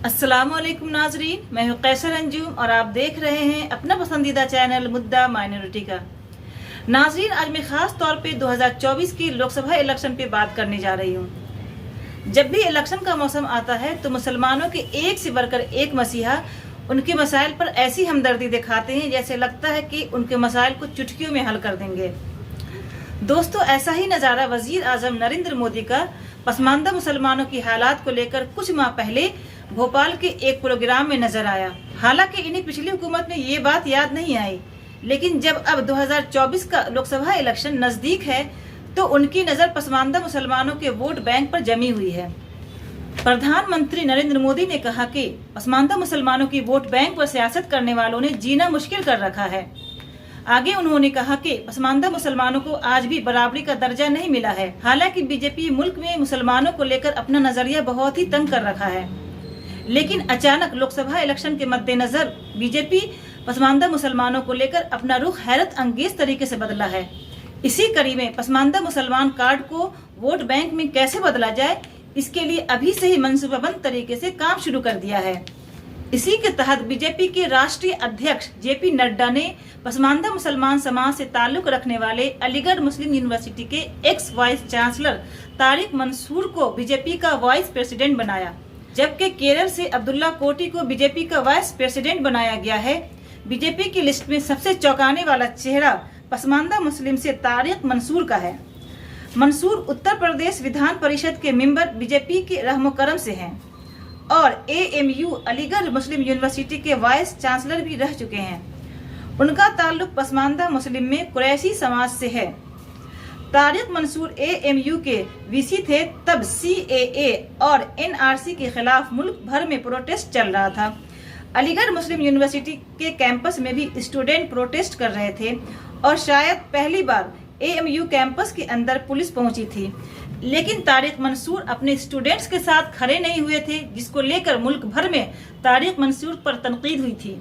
अस्सलामुअलैकुम नाजरीन, मैं हूँ कैसर अंजुम और आप देख रहे हैं अपना पसंदीदा चैनल मुद्दा माइनॉरिटी का। नाजरीन, आज मैं खास तौर पे 2024 की लोकसभा इलेक्शन पे बात करने जा रही हूँ। जब भी इलेक्शन का मौसम आता है तो मुसलमानों के एक से बढ़कर एक मसीहा उनके मसाइल पर ऐसी हमदर्दी दिखाते हैं जैसे लगता है कि उनके मसाइल को चुटकियों में हल कर देंगे। दोस्तों, ऐसा ही नज़ारा वजीर आजम नरेंद्र मोदी का पसमानदा मुसलमानों की हालात को लेकर कुछ माह पहले भोपाल के एक प्रोग्राम में नजर आया। हालांकि इन्हें पिछली हुकूमत में ये बात याद नहीं आई, लेकिन जब अब 2024 का लोकसभा इलेक्शन नजदीक है तो उनकी नजर पसमानदा मुसलमानों के वोट बैंक पर जमी हुई है। प्रधानमंत्री नरेंद्र मोदी ने कहा कि पसमानदा मुसलमानों की वोट बैंक पर सियासत करने वालों ने जीना मुश्किल कर रखा है। आगे उन्होंने कहा कि पसमानदा मुसलमानों को आज भी बराबरी का दर्जा नहीं मिला है। हालांकि बीजेपी मुल्क में मुसलमानों को लेकर अपना नजरिया बहुत ही तंग कर रखा है, लेकिन अचानक लोकसभा इलेक्शन के मद्देनजर बीजेपी पसमानदा मुसलमानों को लेकर अपना रुख हैरत अंगेज तरीके से बदला है। इसी कड़ी में पसमानदा मुसलमान कार्ड को वोट बैंक में कैसे बदला जाए, इसके लिए अभी से ही मनसूबाबंद तरीके से काम शुरू कर दिया है। इसी के तहत बीजेपी के राष्ट्रीय अध्यक्ष जेपी नड्डा ने पसमानदा मुसलमान समाज से ताल्लुक रखने वाले अलीगढ़ मुस्लिम यूनिवर्सिटी के ex vice chancellor Tariq Mansoor को बीजेपी का वाइस प्रेसिडेंट बनाया, जबकि केरल से अब्दुल्ला कोटी को बीजेपी का वाइस प्रेसिडेंट बनाया गया है। बीजेपी की लिस्ट में सबसे चौंकाने वाला चेहरा पसमानदा मुस्लिम से तारिक मंसूर का है। मंसूर उत्तर प्रदेश विधान परिषद के मेंबर बीजेपी के रहमो करम से हैं और AMU अलीगढ़ मुस्लिम यूनिवर्सिटी के वाइस चांसलर भी रह चुके हैं। उनका ताल्लुक पसमानदा मुस्लिम में कुरैशी समाज से है। तारिक मंसूर AMU के VC थे तब CAA और NRC के खिलाफ मुल्क भर में प्रोटेस्ट चल रहा था। अलीगढ़ मुस्लिम यूनिवर्सिटी के कैंपस में भी स्टूडेंट प्रोटेस्ट कर रहे थे और शायद पहली बार AMU कैंपस के अंदर पुलिस पहुंची थी, लेकिन तारिक मंसूर अपने स्टूडेंट्स के साथ खड़े नहीं हुए थे, जिसको लेकर मुल्क भर में तारिक मंसूर पर तनकीद हुई थी।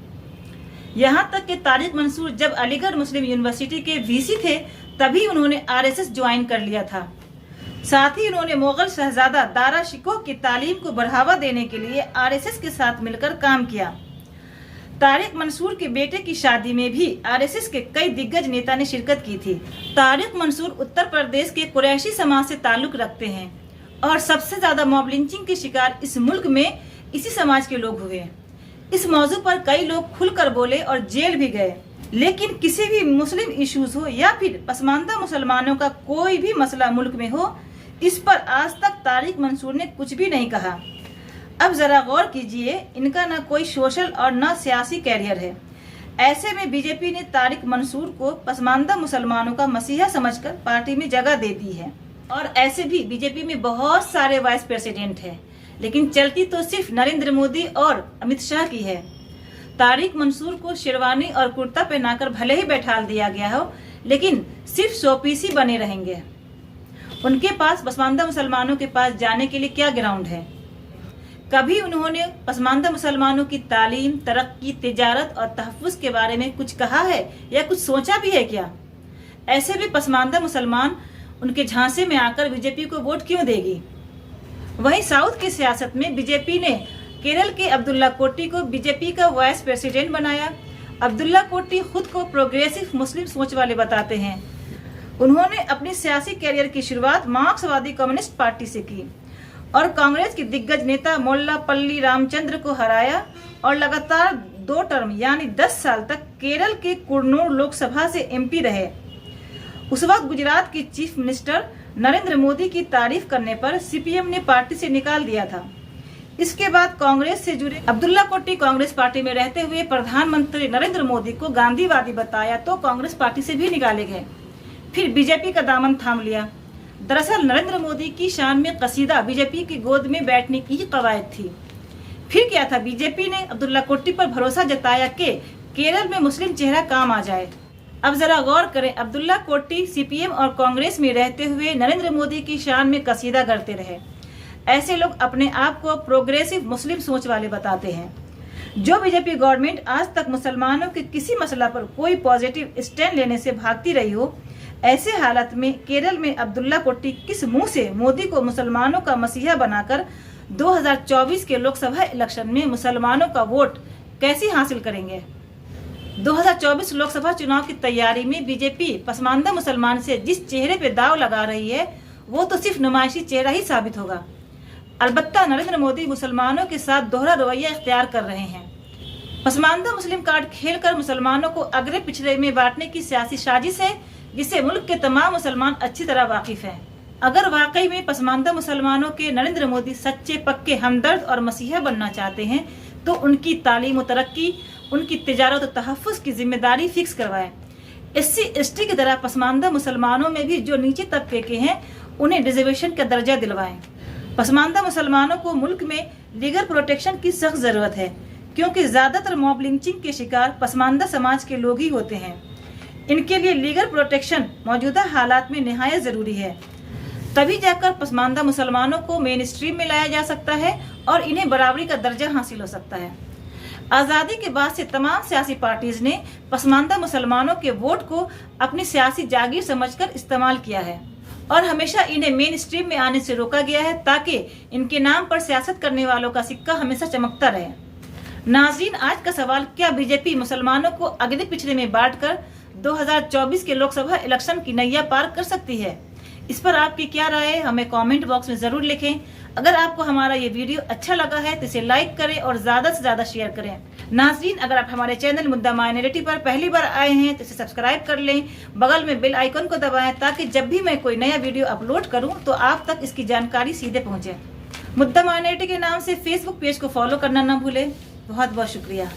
यहाँ तक कि तारिक मंसूर जब अलीगढ़ मुस्लिम यूनिवर्सिटी के VC थे तभी उन्होंने RSS ज्वाइन कर लिया था। साथ ही उन्होंने मुगल शहजादा दारा शिकोह की तालीम को बढ़ावा देने के लिए RSS के साथ मिलकर काम किया। तारिक मंसूर के बेटे की शादी में भी RSS के कई दिग्गज नेता ने शिरकत की थी। तारिक मंसूर उत्तर प्रदेश के कुरैशी समाज से ताल्लुक रखते हैं और सबसे ज्यादा मॉब लिंचिंग के शिकार इस मुल्क में इसी समाज के लोग हुए। इस मौजू पर कई लोग खुलकर बोले और जेल भी गए, लेकिन किसी भी मुस्लिम इश्यूज हो या फिर पसमानदा मुसलमानों का कोई भी मसला मुल्क में हो, इस पर आज तक तारिक मंसूर ने कुछ भी नहीं कहा। अब जरा गौर कीजिए, इनका न कोई सोशल और न सियासी कैरियर है। ऐसे में बीजेपी ने तारिक मंसूर को पसमानदा मुसलमानों का मसीहा समझकर पार्टी में जगह दे दी है। और ऐसे भी बीजेपी में बहुत सारे वाइस प्रेसिडेंट हैं, लेकिन चलती तो सिर्फ नरेंद्र मोदी और अमित शाह की है। तारिक मंसूर को शेरवानी और कुर्ता पहनाकर भले ही बैठाल दिया गया हो, लेकिन सिर्फ शोपीसी बने रहेंगे। उनके पास पसमानदा मुसलमानों के पास जाने के लिए क्या ग्राउंड है? कभी उन्होंने पसमानदा मुसलमानों की तालीम, तरक्की, तिजारत और तहफ़्फ़ुज़ के बारे में कुछ कहा है या कुछ सोचा भी है क्या? ऐसे भी पसमानदा मुसलमान उनके झांसे में आकर बीजेपी को वोट क्यों देगी? वहीं साउथ की सियासत में बीजेपी ने केरल के अब्दुल्ला कोटी को बीजेपी का वाइस प्रेसिडेंट बनाया। अब्दुल्ला कोटी खुद को प्रोग्रेसिव मुस्लिम सोच वाले बताते हैं। उन्होंने अपनी सियासी कैरियर की शुरुआत मार्क्सवादी कम्युनिस्ट पार्टी से की और कांग्रेस के दिग्गज नेता मुल्लापल्ली रामचंद्र को हराया और लगातार 2 टर्म यानी 10 साल तक केरल के कुरनूल लोकसभा से MP रहे। उस वक्त गुजरात के चीफ मिनिस्टर नरेंद्र मोदी की तारीफ करने पर CPM ने पार्टी से निकाल दिया था। इसके बाद कांग्रेस से जुड़े अब्दुल्ला कोटी कांग्रेस पार्टी में रहते हुए प्रधानमंत्री नरेंद्र मोदी को गांधीवादी बताया तो कांग्रेस पार्टी से भी निकाले गए। फिर बीजेपी का दामन थाम लिया। दरअसल नरेंद्र मोदी की शान में कसीदा बीजेपी की गोद में बैठने की ही कवायद थी। फिर क्या था, बीजेपी ने अब्दुल्ला कोटी पर भरोसा जताया कि केरल में मुस्लिम चेहरा काम आ जाए। अब जरा गौर करें, अब्दुल्ला कोटी CPM और कांग्रेस में रहते हुए नरेंद्र मोदी की शान में कसीदा करते रहे। ऐसे लोग अपने आप को प्रोग्रेसिव मुस्लिम सोच वाले बताते हैं। जो बीजेपी गवर्नमेंट आज तक मुसलमानों के किसी मसला पर कोई पॉजिटिव स्टैंड लेने से भागती रही हो, ऐसे हालत में केरल में अब्दुल्ला कोटी किस मुंह से मोदी को मुसलमानों का मसीहा बनाकर 2024 के लोकसभा इलेक्शन में मुसलमानों का वोट कैसे हासिल करेंगे। 2024 लोकसभा चुनाव की तैयारी में बीजेपी पसमानदा मुसलमान से जिस चेहरे पे दाव लगा रही है वो तो सिर्फ नुमाइशी चेहरा ही साबित होगा। अलबत्ता नरेंद्र मोदी मुसलमानों के साथ दोहरा रवैया इख्तियार कर रहे हैं। पसमानदा मुस्लिम कार्ड खेलकर मुसलमानों को अगले पिछड़े में बांटने की सियासी साजिश है जिससे मुल्क के तमाम मुसलमान अच्छी तरह वाकिफ हैं। अगर वाकई में पसमानदा मुसलमानों के नरेंद्र मोदी सच्चे पक्के हमदर्द और मसीहा बनना चाहते हैं तो उनकी तालीम और तरक्की, उनकी तिजारत और तहफ़्फ़ुज़ की जिम्मेदारी फिक्स करवाएं। SC/ST की तरह पसमानदा मुसलमानों में भी जो नीचे तबके के हैं उन्हें रिजर्वेशन का दर्जा दिलवाएं। पसमानदा मुसलमानों को मुल्क में लीगल प्रोटेक्शन की सख्त जरूरत है क्योंकि ज्यादातर मॉब लिंचिंग के शिकार पसमानदा समाज के लोग ही होते हैं। इनके लिए लीगल प्रोटेक्शन मौजूदा हालात में निहायत जरूरी है, तभी जाकर पसमानदा मुसलमानों को मेन स्ट्रीम में लाया जा सकता है और इन्हें बराबरी का दर्जा हासिल हो सकता है। आज़ादी के बाद से तमाम सियासी पार्टीज ने पसमानदा मुसलमानों के वोट को अपनी सियासी जागीर समझकर इस्तेमाल किया है और हमेशा इन्हें मेन स्ट्रीम में आने से रोका गया है ताकि इनके नाम पर सियासत करने वालों का सिक्का हमेशा चमकता रहे। नाज़रीन, आज का सवाल, क्या बीजेपी मुसलमानों को अगले पिछड़े में बांटकर 2024 के लोकसभा इलेक्शन की नैया पार कर सकती है? इस पर आपकी क्या राय है, हमें कमेंट बॉक्स में जरूर लिखें। अगर आपको हमारा ये वीडियो अच्छा लगा है तो इसे लाइक करें और ज्यादा से ज्यादा शेयर करें। नाज़रीन, अगर आप हमारे चैनल मुद्दा माइनॉरिटी पर पहली बार आए हैं तो इसे सब्सक्राइब कर लें, बगल में बेल आइकन को दबाएं ताकि जब भी मैं कोई नया वीडियो अपलोड करूं तो आप तक इसकी जानकारी सीधे पहुंचे। मुद्दा माइनॉरिटी के नाम से फेसबुक पेज को फॉलो करना न भूलें। बहुत बहुत शुक्रिया।